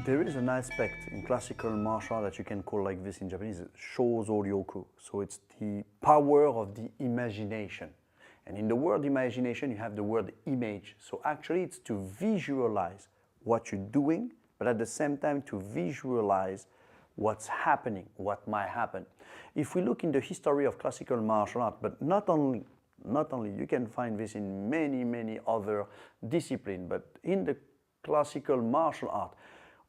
There is an aspect in classical martial art that you can call like this in Japanese, Shōzō-ryoku. So it's the power of the imagination. And in the word imagination, you have the word image. So actually it's to visualize what you're doing, but at the same time to visualize what's happening, what might happen. If we look in the history of classical martial art, but not only, you can find this in many other disciplines, but in the classical martial art,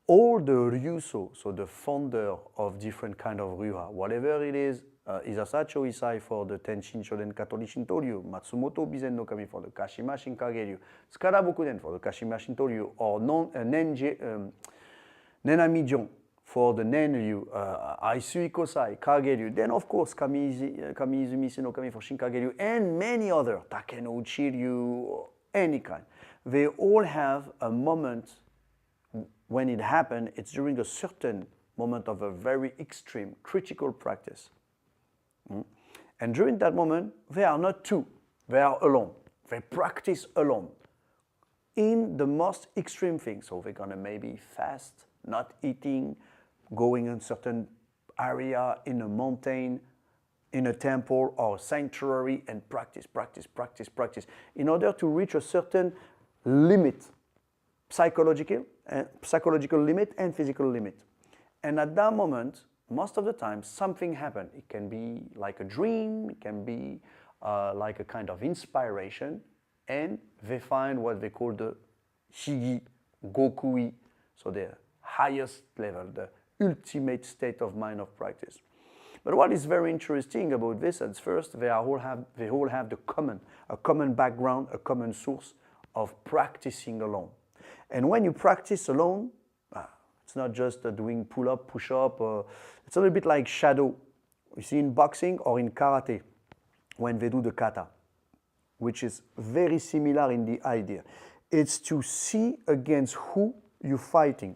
all the Ryuso, so the founder of different kind of Ryuha, whatever it is, Isasacho Isai for the Tenshin Shoden Katori Shintoryu, Matsumoto Bizen no Kami for the Kashima Shinkageryu, Tsukada Bokuden for the Kashima Shintoryu, or Nenami Jion for the Nenryu, Aisui Kosai, Kageryu, then of course Kamiizumi Senokami for Shinkageryu, and many other, Takeno Uchiryu, any kind. They all have a moment when it happened. It's during a certain moment of a very extreme, critical practice. And during that moment, they are not two, they are alone. They practice alone in the most extreme things. So they're gonna maybe fast, not eating, going in a certain area, in a mountain, in a temple or sanctuary, and practice in order to reach a certain limit, psychological limit and physical limit. And at that moment, most of the time, something happens. It can be like a dream, it can be like a kind of inspiration, and they find what they call the Higi, Gokui, so the highest level, the ultimate state of mind of practice. But what is very interesting about this, at first, they all have a common background, a common source of practicing alone. And when you practice alone, it's not just doing pull-up, push-up, it's a little bit like shadow. You see in boxing or in karate, when they do the kata, which is very similar in the idea. It's to see against who you're fighting.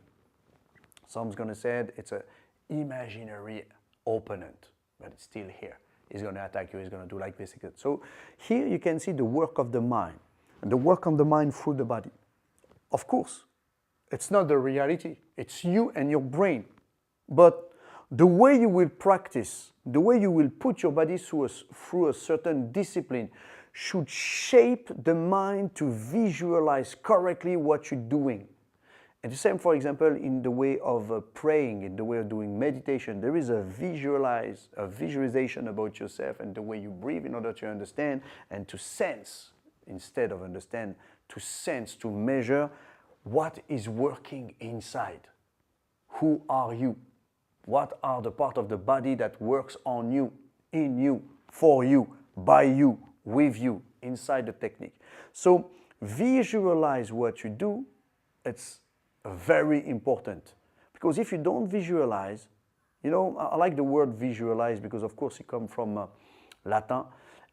Someone's gonna say it's an imaginary opponent, but it's still here. He's gonna attack you, he's gonna do like this. So here you can see the work of the mind, and the work of the mind through the body. Of course, it's not the reality, it's you and your brain. But the way you will practice, the way you will put your body through a certain discipline should shape the mind to visualize correctly what you're doing. And the same, for example, in the way of praying, in the way of doing meditation, there is a visualization about yourself and the way you breathe in order to understand and to sense, instead of understand, to sense, to measure what is working inside. Who are you? What are the part of the body that works on you, in you, for you, by you, with you, inside the technique? So visualize what you do. It's very important, because if you don't visualize, you know, I like the word visualize because of course it comes from Latin,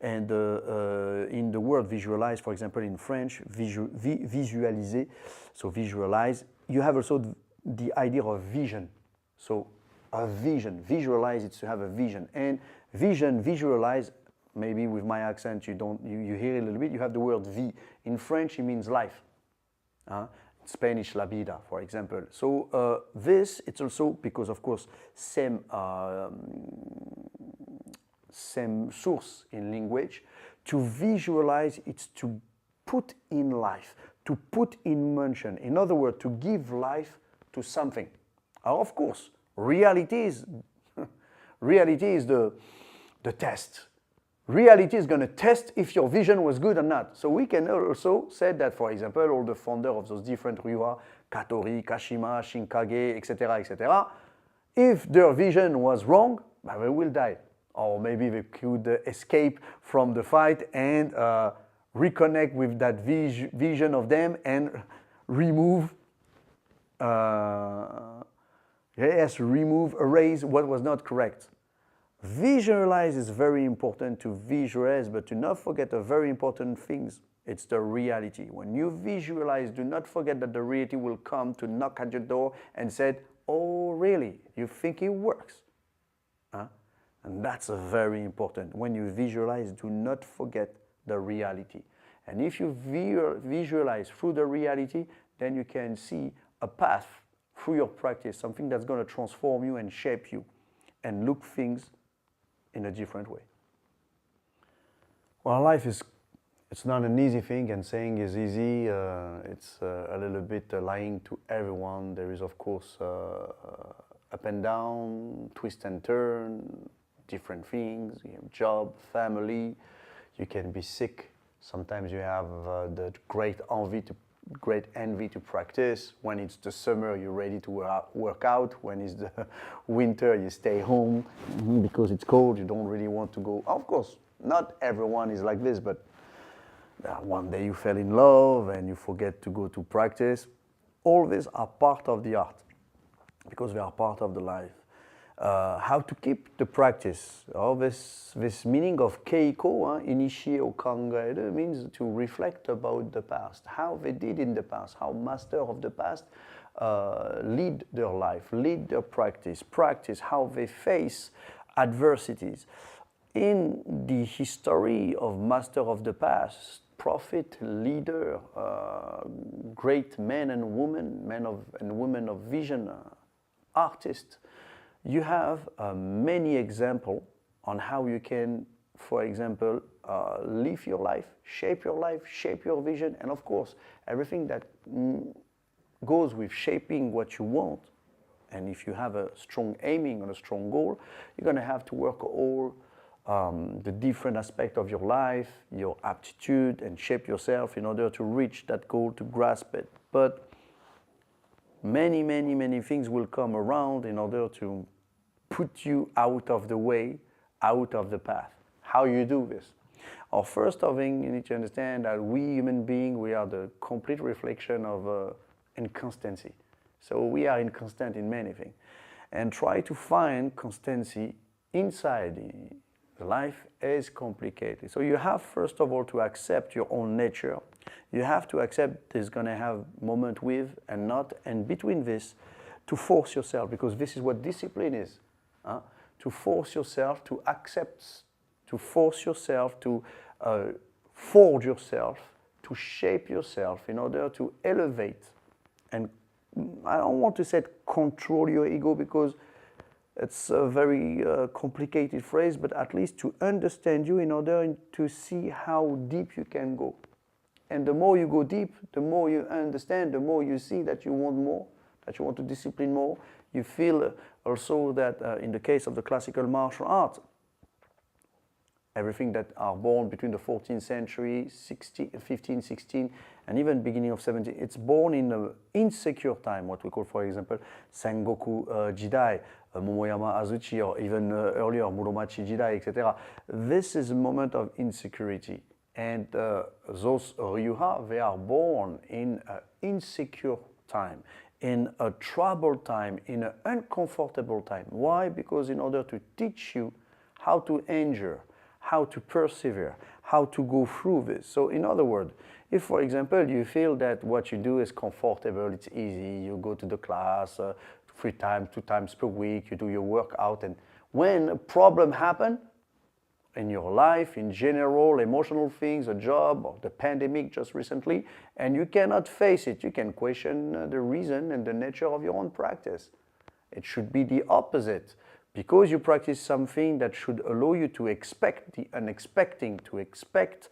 and in the word visualize, for example in French, visualiser, so visualize, you have also the idea of vision. So a vision, visualize, it's to have a vision, and vision, visualize, maybe with my accent you hear it a little bit, you have the word vie. In French it means life. Spanish la vida, for example. So this, it's also because of course same source in language. To visualize, it's to put in life, to put in motion. In other words, to give life to something. Of course, reality is the test. Reality is going to test if your vision was good or not. So we can also say that, for example, all the founder of those different Ryuha, Katori, Kashima, Shinkage, etc., if their vision was wrong, they will die. Or maybe they could escape from the fight and reconnect with that vision of them and erase what was not correct. Visualize is very important, to visualize, but do not forget a very important thing. It's the reality. When you visualize, do not forget that the reality will come to knock at your door and say, oh, really? You think it works? And that's very important. When you visualize, do not forget the reality. And if you visualize through the reality, then you can see a path through your practice, something that's going to transform you and shape you and look things in a different way. Well, life is, it's not an easy thing, and saying is easy. It's a little bit lying to everyone. There is, of course, up and down, twist and turn, different things. You have job, family. You can be sick. Sometimes you have the great envy to practice. When it's the summer, you're ready to work out. When it's the winter, you stay home because it's cold. You don't really want to go. Of course, not everyone is like this, but one day you fell in love and you forget to go to practice. All these are part of the art because they are part of the life. How to keep the practice. This meaning of keiko, initiate or kangaeru, means to reflect about the past, how they did in the past, how master of the past lead their life, lead their practice, how they face adversities. In the history of master of the past, prophet, leader, great men and women, and women of vision, artists, you have many examples on how you can, for example, live your life, shape your vision, and of course, everything that goes with shaping what you want. And if you have a strong aiming and a strong goal, you're going to have to work all the different aspects of your life, your aptitude, and shape yourself in order to reach that goal, to grasp it. But many things will come around in order to put you out of the way, out of the path. How you do this? Our first thing, you need to understand that we human beings, we are the complete reflection of inconstancy. So we are inconstant in many things. And try to find constancy inside the life is complicated. So you have first of all to accept your own nature. You have to accept there's going to have moment with and not, and between this, to force yourself, because this is what discipline is. To force yourself to accept, to force yourself to forge yourself, to shape yourself in order to elevate. And I don't want to say control your ego because it's a very complicated phrase, but at least to understand you in order to see how deep you can go. And the more you go deep, the more you understand, the more you see that you want more, that you want to discipline more. You feel also that in the case of the classical martial arts, everything that are born between the 14th century, 15, 16, and even beginning of 17, it's born in an insecure time, what we call, for example, Sengoku Jidai, Momoyama Azuchi, or even earlier, Muromachi Jidai, etc. This is a moment of insecurity. And those Ryuha, they are born in an insecure time, in a troubled time, in an uncomfortable time. Why? Because in order to teach you how to endure, how to persevere, how to go through this. So in other words, if for example you feel that what you do is comfortable, it's easy, you go to the class 2 times per week, you do your workout, and when a problem happens in your life, in general, emotional things, a job, or the pandemic just recently, and you cannot face it, you can question the reason and the nature of your own practice. It should be the opposite. Because you practice something that should allow you to expect the unexpected, to expect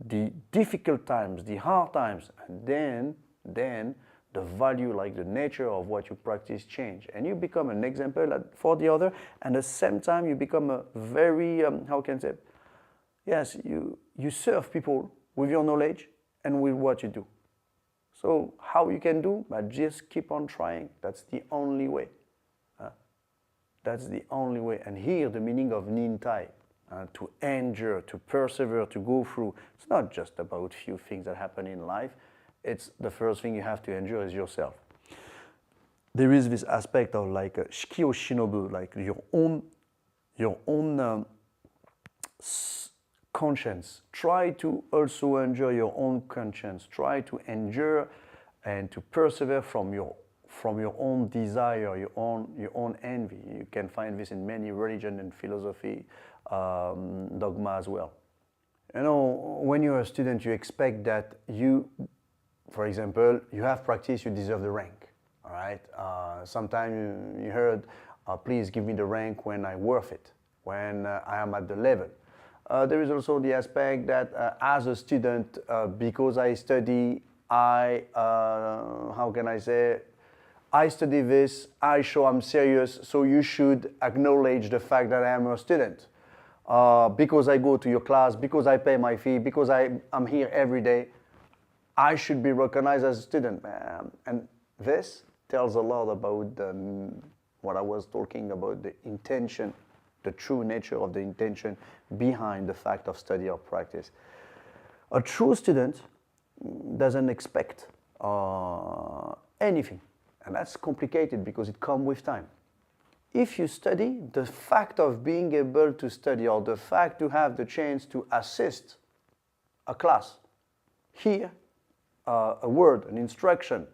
the difficult times, the hard times, and then the value, like the nature of what you practice change. And you become an example for the other, and at the same time you become a very, how can I say, yes, you serve people with your knowledge and with what you do. So how you can do? But just keep on trying. That's the only way. That's the only way. And here the meaning of nintai, to endure, to persevere, to go through. It's not just about few things that happen in life. It's the first thing you have to endure is yourself. There is this aspect of like shiki o shinobu, like your own conscience. Try to also endure your own conscience. Try to endure and to persevere from your own desire, your own envy. You can find this in many religion and philosophy dogma as well. You know, when you're a student, you expect that you, for example, you have practice, you deserve the rank. All right. Sometimes you heard, please give me the rank when I'm worth it, when I am at the level. There is also the aspect that as a student, because I study, how can I say, I study this, I show I'm serious, so you should acknowledge the fact that I am a student. Because I go to your class, because I pay my fee, because I'm here every day, I should be recognized as a student. And this tells a lot about what I was talking about, the intention, the true nature of the intention behind the fact of study or practice. A true student doesn't expect anything. And that's complicated because it comes with time. If you study, the fact of being able to study or the fact to have the chance to assist a class, hear a word, an instruction,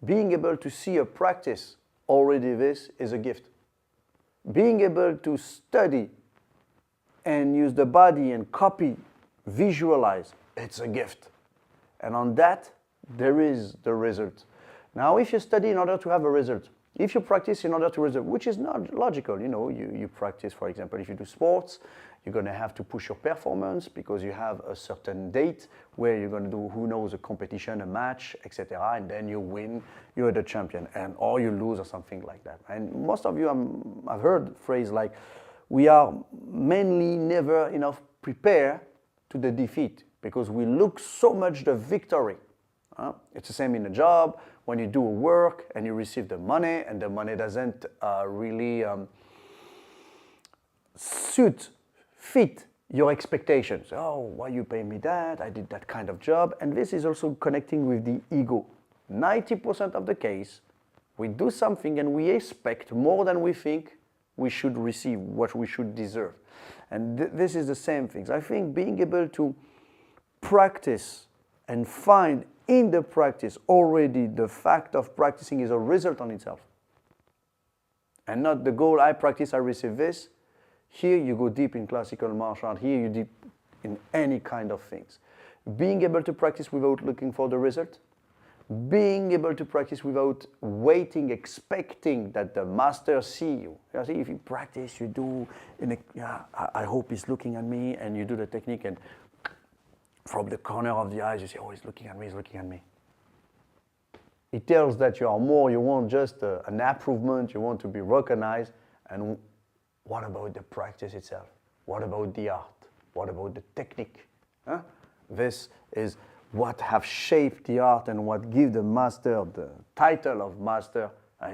being able to see a practice, already this is a gift. Being able to study and use the body and copy, visualize, it's a gift. And on that, there is the result. Now, if you study in order to have a result, if you practice in order to result, which is not logical, you practice, for example, if you do sports, you're going to have to push your performance because you have a certain date where you're going to do, who knows, a competition, a match, etc., and then you win, you're the champion, or you lose or something like that. And most of you, I've heard phrase like, we are mainly never enough prepared to the defeat because we look so much the victory. It's the same in a job. When you do a work and you receive the money and the money doesn't really fit your expectations. Oh, why you pay me that? I did that kind of job. And this is also connecting with the ego. 90% of the case, we do something and we expect more than we think we should receive, what we should deserve. And this is the same things. I think being able to practice and find in the practice already the fact of practicing is a result on itself. And not the goal, I practice, I receive this. Here you go deep in classical martial art, here you deep in any kind of things. Being able to practice without looking for the result. Being able to practice without waiting, expecting that the master see you. You see, if you practice, you do, I hope he's looking at me, and you do the technique and from the corner of the eyes, you say, oh, he's looking at me, he's looking at me. It tells that you are more, you want just an improvement, you want to be recognized. And what about the practice itself? What about the art? What about the technique? This is what have shaped the art and what give the master the title of master,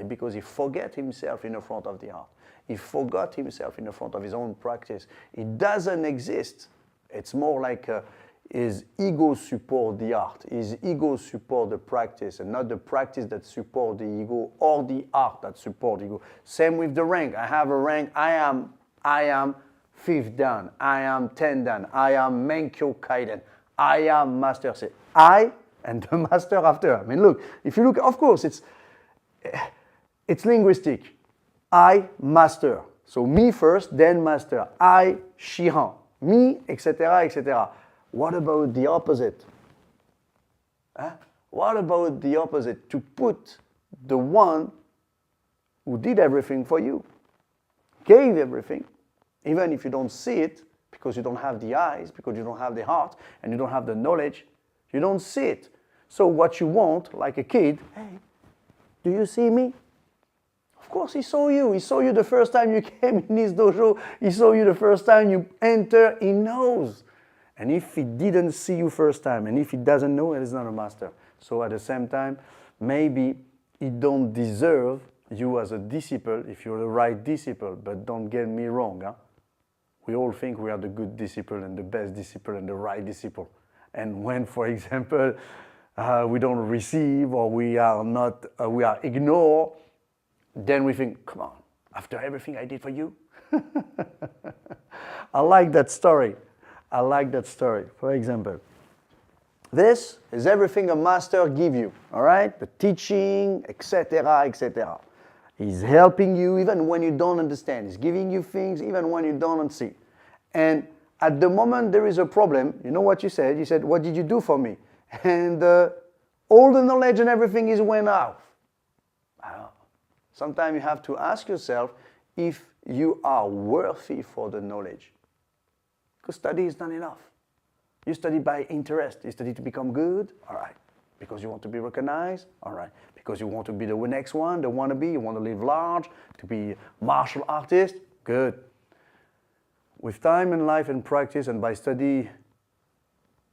because he forget himself in the front of the art. He forgot himself in the front of his own practice. It doesn't exist. It's more like his ego support the art, his ego support the practice, and not the practice that support the ego or the art that support the ego. Same with the rank. I have a rank. I am 5th dan. I am 10 dan. I am Menkyo Kaiden. I am master. Say I and the master after. I mean, look. If you look, of course, it's linguistic. I master. So me first, then master. I Shihan. Me, etc., etc. What about the opposite? What about the opposite? To put the one who did everything for you, gave everything, even if you don't see it, because you don't have the eyes, because you don't have the heart, and you don't have the knowledge, you don't see it. So what you want, like a kid, hey, do you see me? Of course he saw you. He saw you the first time you came in his dojo. He saw you the first time you enter. He knows. And if he didn't see you first time, and if he doesn't know, it is not a master. So at the same time, maybe he don't deserve you as a disciple if you're the right disciple. But don't get me wrong. We all think we are the good disciple and the best disciple and the right disciple. And when, for example, we don't receive or we are ignored, then we think, come on, after everything I did for you? I like that story. I like that story. For example, this is everything a master give you, all right? The teaching, etc., etc. He's helping you even when you don't understand. He's giving you things even when you don't see. And at the moment there is a problem, you know what you said? You said, what did you do for me? And all the knowledge and everything is went out. Sometimes you have to ask yourself if you are worthy for the knowledge. Because study is not enough. You study by interest. You study to become good, all right. Because you want to be recognized, all right. Because you want to be the next one, the wannabe, you want to live large, to be a martial artist, good. With time and life and practice, and by study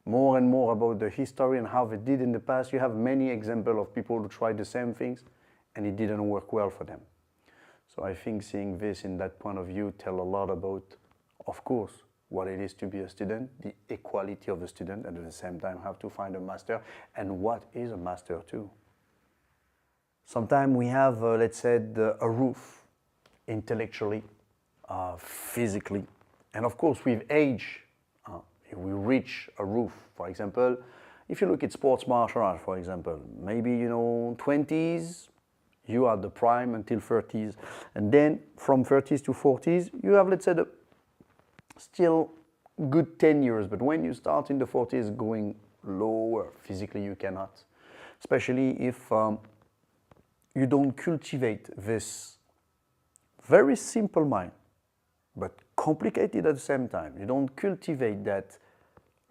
more and more about the history and how they did in the past, you have many examples of people who tried the same things and it didn't work well for them. So I think seeing this in that point of view tell a lot about, of course, what it is to be a student, the equality of the student, and at the same time how to find a master and what is a master too. Sometimes we have, let's say, a roof intellectually, physically, and of course with age, we reach a roof. For example, if you look at sports martial arts, for example, maybe 20s, you are the prime until 30s, and then from 30s to 40s, you have, let's say, the still good 10 years, but when you start in the 40s going lower, physically you cannot, especially if you don't cultivate this very simple mind, but complicated at the same time. You don't cultivate that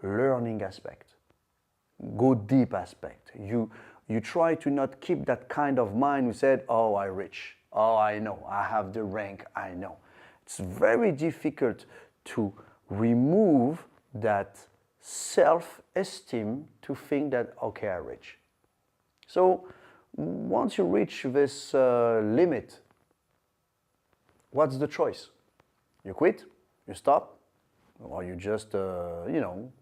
learning aspect, go deep aspect. You try to not keep that kind of mind who said, oh, I rich, oh, I know, I have the rank, I know. It's very difficult to remove that self-esteem to think that, okay, I rich. So once you reach this limit, what's the choice? You quit, you stop, or you just,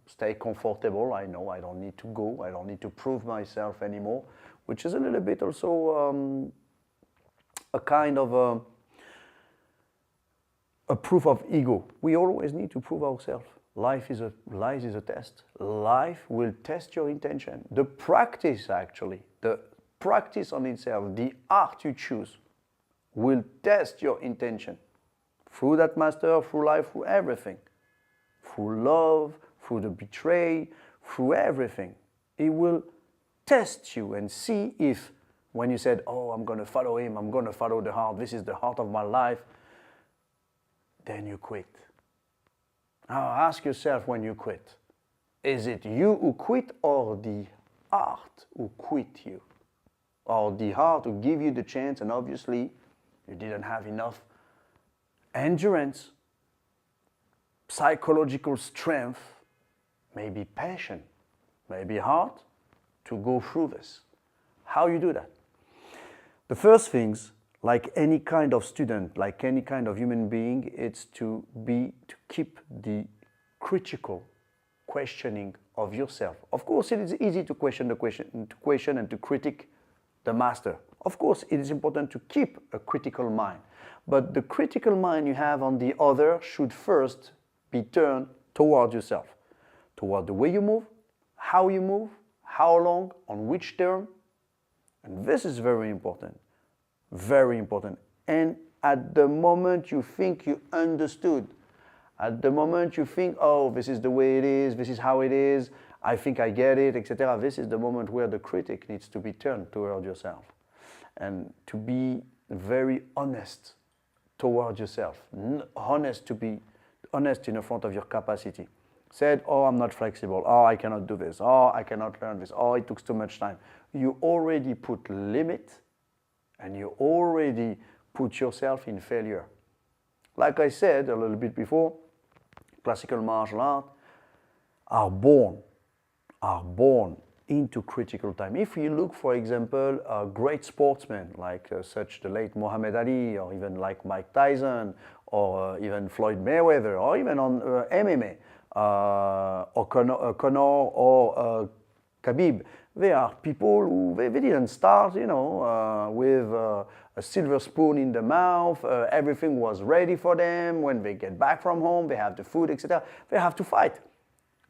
stay comfortable. I know I don't need to go, I don't need to prove myself anymore, which is a little bit also a kind of a proof of ego. We always need to prove ourselves. Life is a test. Life will test your intention. The practice, actually, the practice on itself, the art you choose, will test your intention. Through that master, through life, through everything. Through love, through the betray, through everything. It will test you and see if, when you said, oh, I'm going to follow him, I'm going to follow the heart, this is the heart of my life, then you quit. Now ask yourself when you quit. Is it you who quit or the heart who quit you? Or the heart who give you the chance and obviously you didn't have enough endurance, psychological strength, maybe passion, maybe heart to go through this. How you do that? The first things, like any kind of student, like any kind of human being, it's to keep the critical questioning of yourself. Of course, it is easy to question and to critique the master. Of course, it is important to keep a critical mind. But the critical mind you have on the other should first be turned toward yourself, toward the way you move, how long, on which term. And this is very important. Very important. And at the moment you think you understood, at the moment you think, oh, this is the way it is, this is how it is, I think I get it, etc. This is the moment where the critic needs to be turned toward yourself. And to be very honest toward yourself. To be honest in front of your capacity. Said, oh, I'm not flexible. Oh, I cannot do this. Oh, I cannot learn this. Oh, it took too much time. You already put limit and you already put yourself in failure. Like I said a little bit before, classical martial art are born into critical time. If you look, for example, a great sportsmen like such the late Muhammad Ali, or even like Mike Tyson, or even Floyd Mayweather, or even on MMA, or Conor or Khabib, they are people who they didn't start, with a silver spoon in the mouth. Everything was ready for them. When they get back from home, they have the food, etc. They have to fight.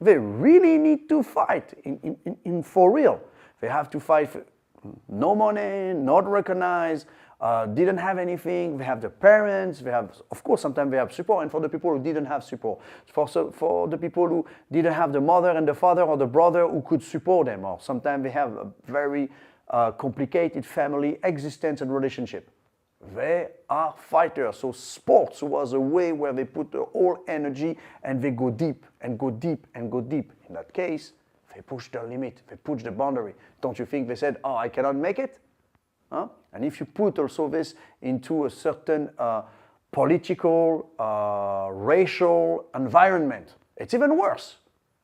They really need to fight in for real. They have to fight for no money, not recognized, didn't have anything. They have the parents. They have, of course, sometimes they have support. And for the people who didn't have support, for the people who didn't have the mother and the father or the brother who could support them, or sometimes they have a very complicated family existence and relationship. They are fighters. So sports was a way where they put their whole energy and they go deep and go deep and go deep. In that case, they push the limit, they push the boundary. Don't you think they said, oh, I cannot make it? Huh? And if you put also this into a certain political, racial environment, it's even worse.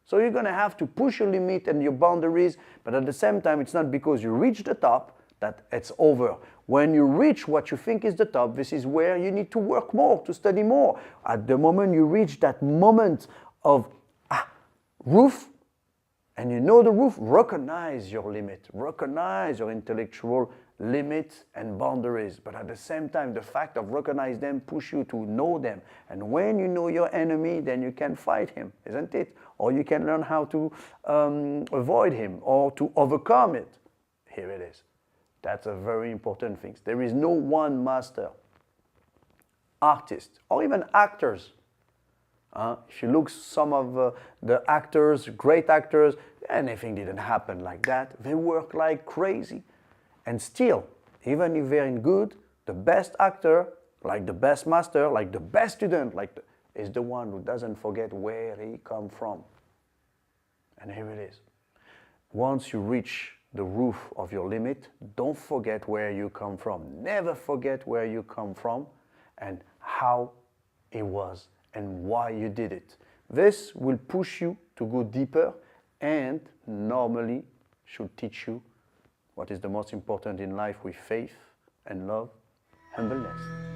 So you're going to have to push your limit and your boundaries, but at the same time, it's not because you reach the top that it's over. When you reach what you think is the top, this is where you need to work more, to study more. At the moment you reach that moment of roof, and you know the roof, recognize your limit, recognize your intellectual limits and boundaries. But at the same time, the fact of recognize them push you to know them. And when you know your enemy, then you can fight him, isn't it? Or you can learn how to avoid him or to overcome it. Here it is. That's a very important thing. There is no one master. Artists or even actors. If you look some of the actors, great actors, anything didn't happen like that. They work like crazy. And still, even if they're in good, the best actor, like the best master, like the best student, is the one who doesn't forget where he come from. And here it is. Once you reach the roof of your limit, don't forget where you come from. Never forget where you come from and how it was and why you did it. This will push you to go deeper and normally should teach you what is the most important in life with faith and love, humbleness.